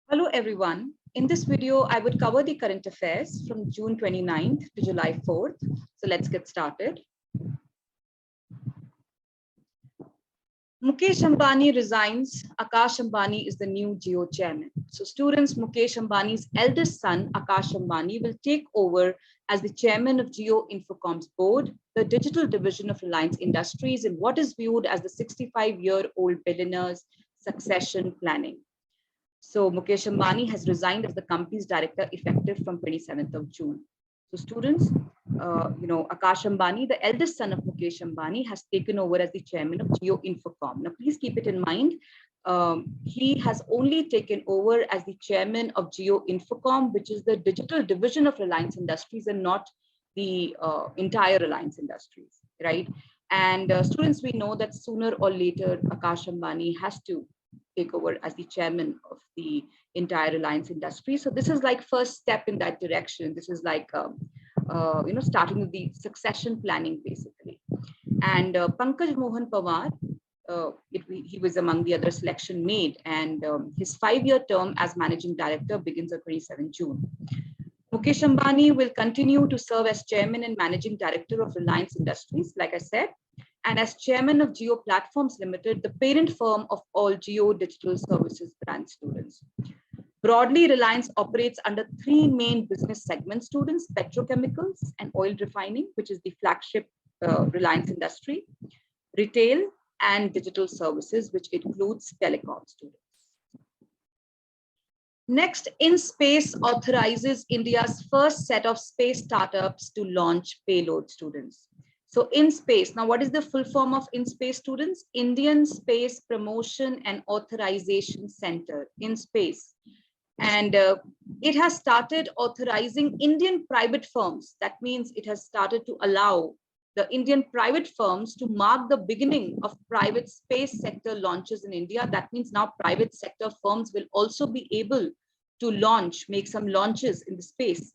Hello everyone. In this video, I would cover the current affairs from June 29th to July 4th. So let's get started. Mukesh Ambani resigns. Akash Ambani is the new Jio chairman. So students, Mukesh Ambani's eldest son, Akash Ambani, will take over as the chairman of Jio Infocom's board, the digital division of Reliance Industries, in what is viewed as the 65-year-old billionaire's succession planning. So Mukesh Ambani has resigned as the company's director effective from 27th of June. So students, Akash Ambani, the eldest son of Mukesh Ambani, has taken over as the chairman of Jio Infocom. Now, please keep it in mind, he has only taken over as the chairman of Jio Infocom, which is the digital division of Reliance Industries and not the entire Reliance Industries, right? And students, we know that sooner or later, Akash Ambani has to take over as the chairman of the entire Reliance industry. So this is like first step in that direction. This is like, starting with the succession planning basically. And Pankaj Mohan Pawar, he was among the other selection made, and his 5-year term as managing director begins on 27 June. Mukesh Ambani will continue to serve as chairman and managing director of Reliance Industries, like I said, and as chairman of Jio Platforms Limited, the parent firm of all Jio Digital Services brand students. Broadly, Reliance operates under 3 main business segments, students: petrochemicals and oil refining, which is the flagship Reliance industry, retail, and digital services, which includes telecom, students. Next, InSpace authorises India's first set of space startups to launch payload, students. So InSpace, now what is the full form of InSpace, students? Indian Space Promotion and Authorization Center, InSpace. And it has started authorizing Indian private firms. That means it has started to allow the Indian private firms to mark the beginning of private space sector launches in India. That means now private sector firms will also be able to make some launches in the space,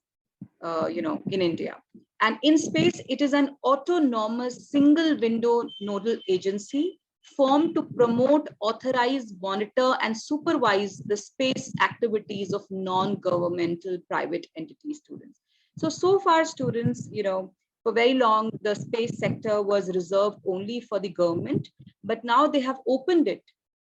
in India. And InSpace, it is an autonomous single window nodal agency formed to promote, authorize, monitor, and supervise the space activities of non-governmental private entity students. So far, students, for very long, the space sector was reserved only for the government, but now they have opened it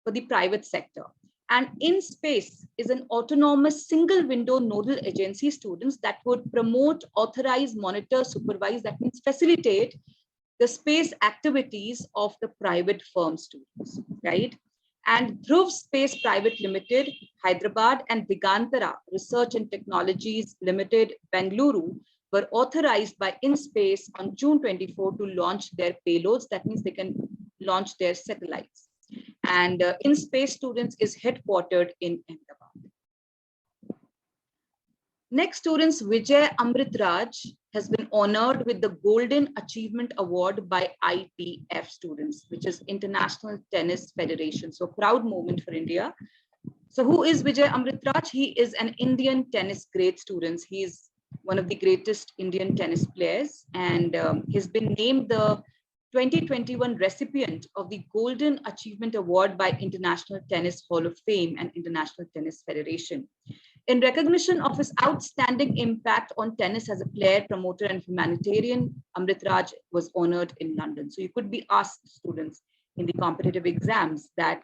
for the private sector. And InSpace is an autonomous single window nodal agency, students, that would promote, authorize, monitor, supervise, that means facilitate the space activities of the private firm, students, right? And Dhruv Space Private Limited, Hyderabad, and Digantara Research and Technologies Limited, Bengaluru, were authorized by InSpace on June 24 to launch their payloads. That means they can launch their satellites. And InSpace, students, is headquartered in Ahmedabad. Next, students, Vijay Amritraj has been honored with the Golden Achievement Award by ITF, students, which is International Tennis Federation. So proud moment for India. So who is Vijay Amritraj? He is an Indian tennis great, students. He is one of the greatest Indian tennis players, and he's been named the 2021 recipient of the Golden Achievement Award by International Tennis Hall of Fame and International Tennis Federation. In recognition of his outstanding impact on tennis as a player, promoter, and humanitarian, Amritraj was honored in London. So you could be asked, students, in the competitive exams that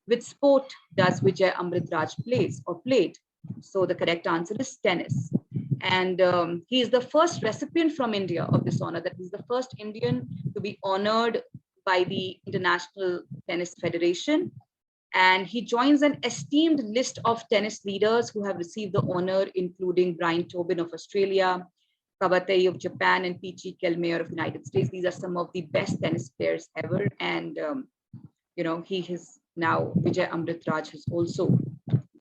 which sport does Vijay Amritraj plays or played? So the correct answer is tennis. And he is the first recipient from India of this honor. That is the first Indian to be honored by the International Tennis Federation. And he joins an esteemed list of tennis leaders who have received the honor, including Brian Tobin of Australia, Kawatei of Japan, and Peachy Kellmeyer of the United States. These are some of the best tennis players ever. And, he has now, Vijay Amritraj has also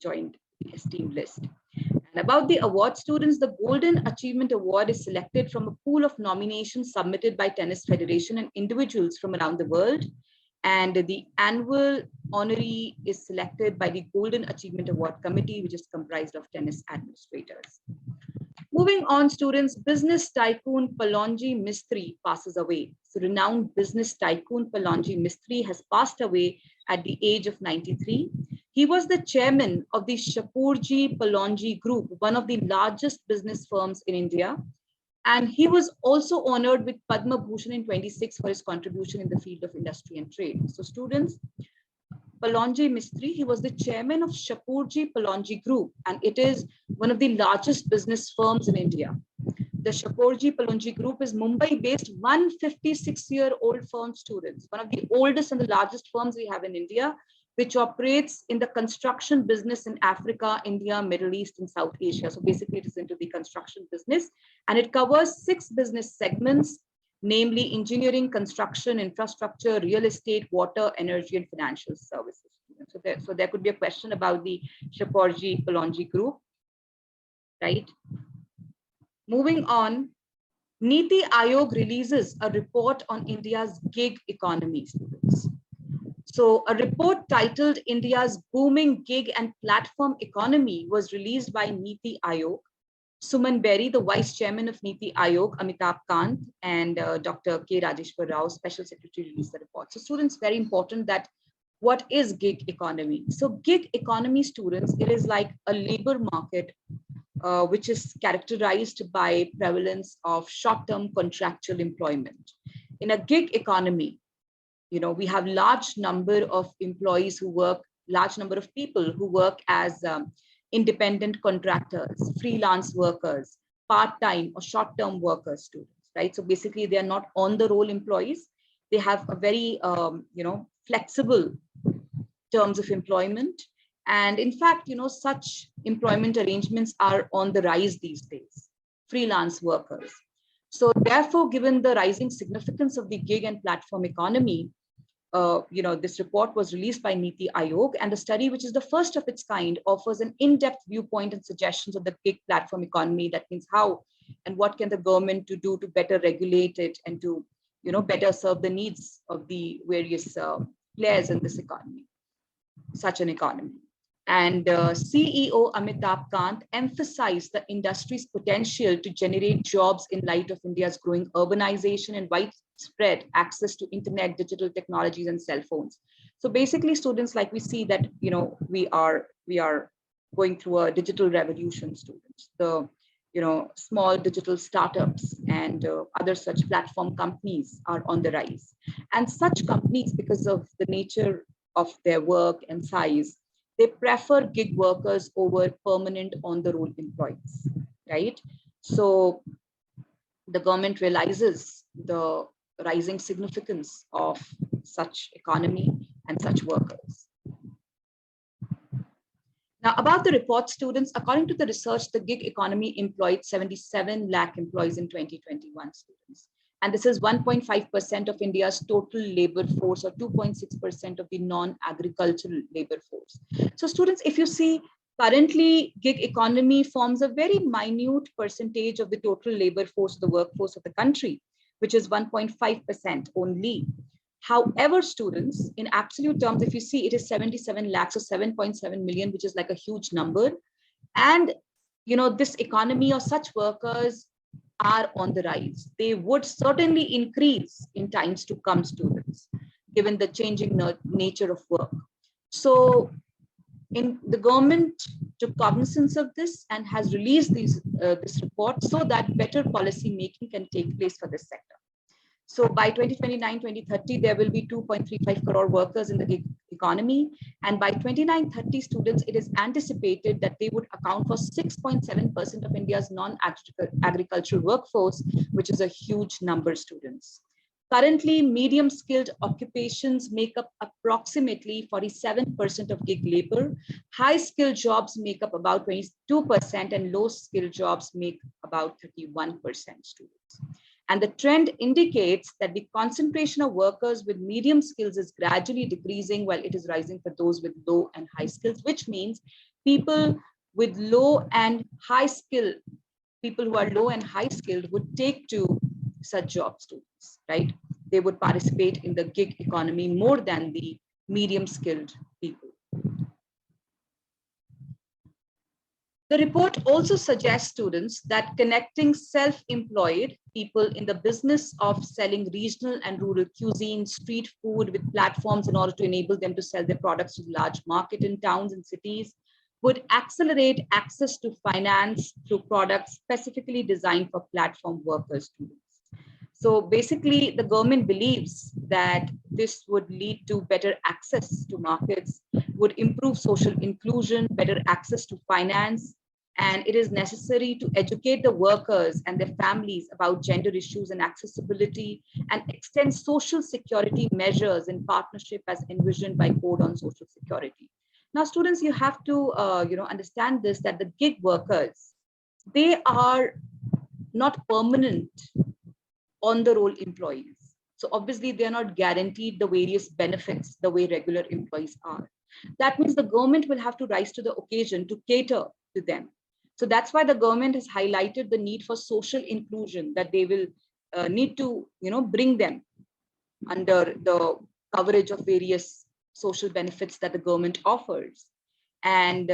joined the esteemed list. And about the award, students, the Golden Achievement Award is selected from a pool of nominations submitted by Tennis Federation and individuals from around the world. And the annual honoree is selected by the Golden Achievement Award Committee, which is comprised of tennis administrators. Moving on, students, business tycoon Pallonji Mistry passes away. So renowned business tycoon Pallonji Mistry has passed away at the age of 93. He was the chairman of the Shapurji Pallonji Group, one of the largest business firms in India. And he was also honored with Padma Bhushan in 26 for his contribution in the field of industry and trade. So students, Pallonji Mistry, he was the chairman of Shapurji Pallonji Group, and it is one of the largest business firms in India. The Shapurji Pallonji Group is Mumbai-based 156-year-old firm, students, one of the oldest and the largest firms we have in India, which operates in the construction business in Africa, India, Middle East, and South Asia. So basically, it is into the construction business, and it covers 6 business segments, namely engineering, construction, infrastructure, real estate, water, energy, and financial services. So there could be a question about the Shapurji Pallonji Group, right? Moving on, Niti Aayog releases a report on India's gig economy, students. So a report titled India's Booming Gig and Platform Economy was released by Niti Aayog. Suman Berry, the vice chairman of Niti Aayog, Amitabh Kant, and Dr. K. Rajeshwar Rao, special secretary, released the report. So students, very important that what is gig economy? So gig economy, students, it is like a labor market which is characterized by prevalence of short-term contractual employment. In a gig economy, we have large number of employees who work, large number of people who work as independent contractors, freelance workers, part-time or short-term workers, students, right? So basically, they are not on-the-roll employees. They have a very, flexible terms of employment. And in fact, such employment arrangements are on the rise these days, freelance workers. So therefore, given the rising significance of the gig and platform economy, this report was released by Niti Aayog, and the study, which is the first of its kind, offers an in-depth viewpoint and suggestions of the gig platform economy. That means how and what can the government to do to better regulate it and to, better serve the needs of the various players in this economy, such an economy. And CEO Amitabh Kant emphasized the industry's potential to generate jobs in light of India's growing urbanization and widespread access to internet, digital technologies, and cell phones. So basically, students, like we see that we are going through a digital revolution. Students, the small digital startups and other such platform companies are on the rise, and such companies, because of the nature of their work and size, they prefer gig workers over permanent on-the-roll employees, right? So the government realizes the rising significance of such economy and such workers. Now, about the report, students, according to the research, the gig economy employed 77 lakh employees in 2021, students. And this is 1.5% of India's total labor force, or 2.6% of the non-agricultural labor force. So students, if you see, currently gig economy forms a very minute percentage of the total labor force, the workforce of the country, which is 1.5% only. However, students, in absolute terms, if you see, it is 77 lakhs or 7.7 million, which is like a huge number. And, this economy or such workers are on the rise. They would certainly increase in times to come, students, given the changing nature of work. So the government took cognizance of this and has released this report so that better policy making can take place for this sector. So by 2029-2030, there will be 2.35 crore workers in the gig economy. And by 29-30, students, it is anticipated that they would account for 6.7% of India's non-agricultural workforce, which is a huge number, students. Currently, medium-skilled occupations make up approximately 47% of gig labor. High-skilled jobs make up about 22%, and low-skilled jobs make about 31%, students. And the trend indicates that the concentration of workers with medium skills is gradually decreasing while it is rising for those with low and high skills, which means people with low and high skill, people who are low and high skilled would take to such jobs, students, right? They would participate in the gig economy more than the medium skilled people. The report also suggests students that connecting self-employed people in the business of selling regional and rural cuisine, street food with platforms in order to enable them to sell their products to the large market in towns and cities would accelerate access to finance through products specifically designed for platform workers, students. So basically, the government believes that this would lead to better access to markets, would improve social inclusion, better access to finance, and it is necessary to educate the workers and their families about gender issues and accessibility, and extend social security measures in partnership as envisioned by Code on Social Security. Now, students, you have to understand this, that the gig workers, they are not permanent on-the-roll employees. So obviously, they are not guaranteed the various benefits the way regular employees are. That means the government will have to rise to the occasion to cater to them. So that's why the government has highlighted the need for social inclusion, that they will need to, bring them under the coverage of various social benefits that the government offers, and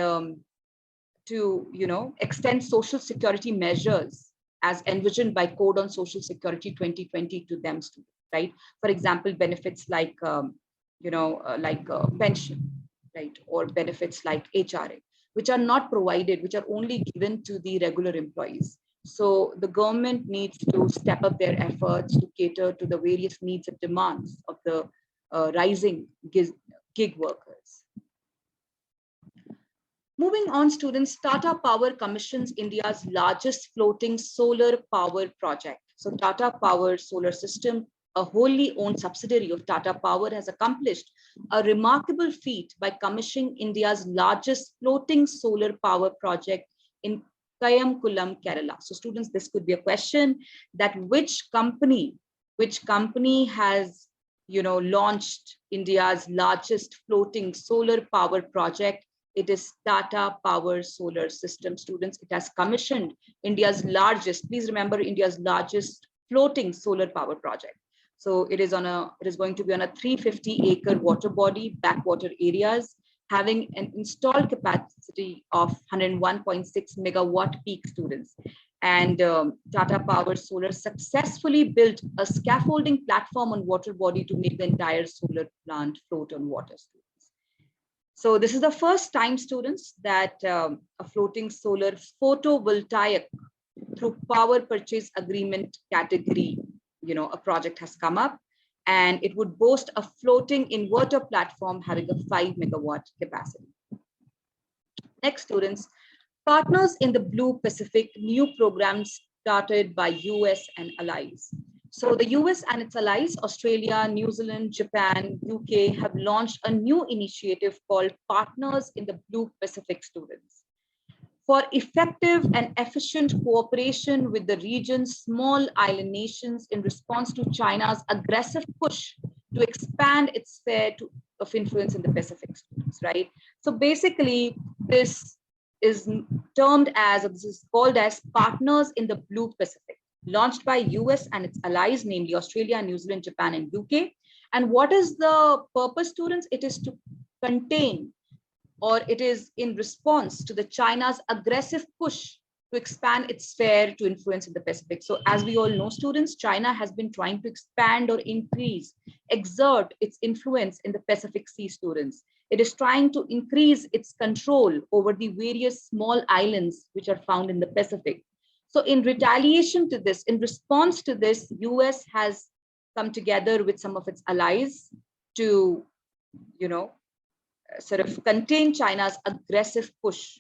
to, extend social security measures as envisioned by Code on Social Security 2020 to them, right? For example, benefits like, pension, right? Or benefits like HRA, which are not provided, which are only given to the regular employees. So the government needs to step up their efforts to cater to the various needs and demands of the rising gig workers. Moving on, students, Tata Power commissions India's largest floating solar power project. So Tata Power Solar System, a wholly owned subsidiary of Tata Power, has accomplished a remarkable feat by commissioning India's largest floating solar power project in Kayamkulam, Kerala. So students, this could be a question, that which company has launched India's largest floating solar power project? It is Tata Power Solar System, students. It has commissioned India's largest, please remember, India's largest floating solar power project. So it is going to be on a 350-acre water body, backwater areas, having an installed capacity of 101.6 megawatt peak, students. And Tata Power Solar successfully built a scaffolding platform on water body to make the entire solar plant float on water, students. So this is the first time, students, that a floating solar photovoltaic through power purchase agreement category, a project has come up, and it would boast a floating inverter platform having a 5 megawatt capacity. Next, students, partners in the Blue Pacific, new programs started by US and allies. So the US and its allies, Australia, New Zealand, Japan, UK, have launched a new initiative called Partners in the Blue Pacific, students, for effective and efficient cooperation with the region's small island nations in response to China's aggressive push to expand its sphere of influence in the Pacific, students, right? So basically, this is called as Partners in the Blue Pacific, launched by US and its allies, namely Australia, New Zealand, Japan, and UK. And what is the purpose, students? It is to contain, or it is in response to the China's aggressive push to expand its sphere to influence in the Pacific. So as we all know, students, China has been trying to expand or exert its influence in the Pacific Sea, students. It is trying to increase its control over the various small islands which are found in the Pacific. So in retaliation to this, in response to this, US has come together with some of its allies to, sort of contain China's aggressive push.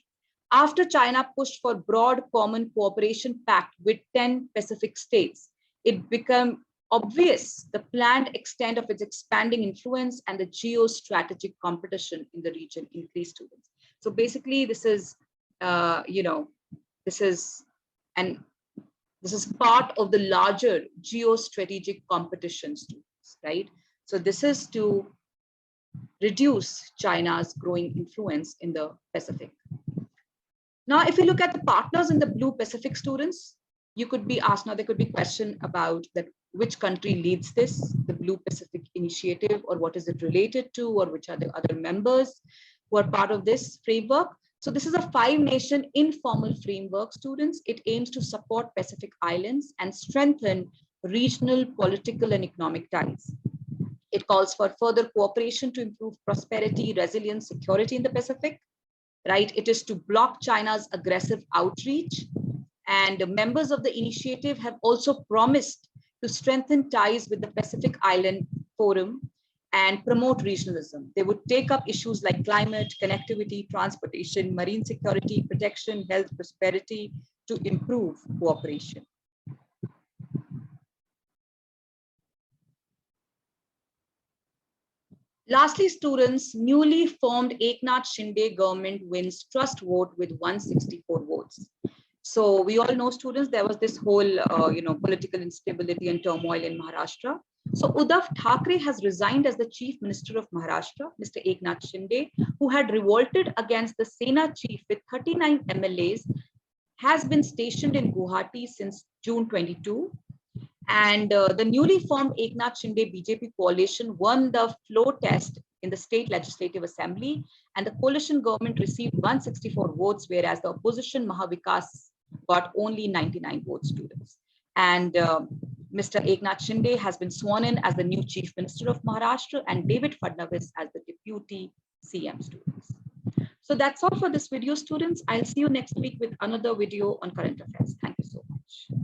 After China pushed for broad common cooperation pact with 10 Pacific states, it became obvious the planned extent of its expanding influence and the geostrategic competition in the region increased, students. So basically, this is, this is part of the larger geostrategic competition, students, right? So this is to reduce China's growing influence in the Pacific. Now, if you look at the partners in the Blue Pacific, students, you could be asked, now there could be a question about that, which country leads this, the Blue Pacific Initiative, or what is it related to, or which are the other members who are part of this framework. So this is a 5-nation informal framework, students. It aims to support Pacific Islands and strengthen regional political and economic ties. It calls for further cooperation to improve prosperity, resilience, security in the Pacific, right? It is to block China's aggressive outreach. And members of the initiative have also promised to strengthen ties with the Pacific Island Forum and promote regionalism. They would take up issues like climate, connectivity, transportation, marine security, protection, health, prosperity to improve cooperation. Lastly, students, newly formed Eknath Shinde government wins trust vote with 164 votes. So we all know, students, there was this whole, political instability and turmoil in Maharashtra. So Uddhav Thackeray has resigned as the Chief Minister of Maharashtra, Mr. Eknath Shinde, who had revolted against the Sena chief with 39 MLAs, has been stationed in Guwahati since June 22. And the newly formed Eknath Shinde BJP coalition won the floor test in the state legislative assembly, and the coalition government received 164 votes, whereas the opposition Mahavikas got only 99 votes, students. And Mr. Eknath Shinde has been sworn in as the new Chief Minister of Maharashtra, and David Fadnavis as the Deputy CM, students. So that's all for this video, students. I'll see you next week with another video on current affairs. Thank you so much.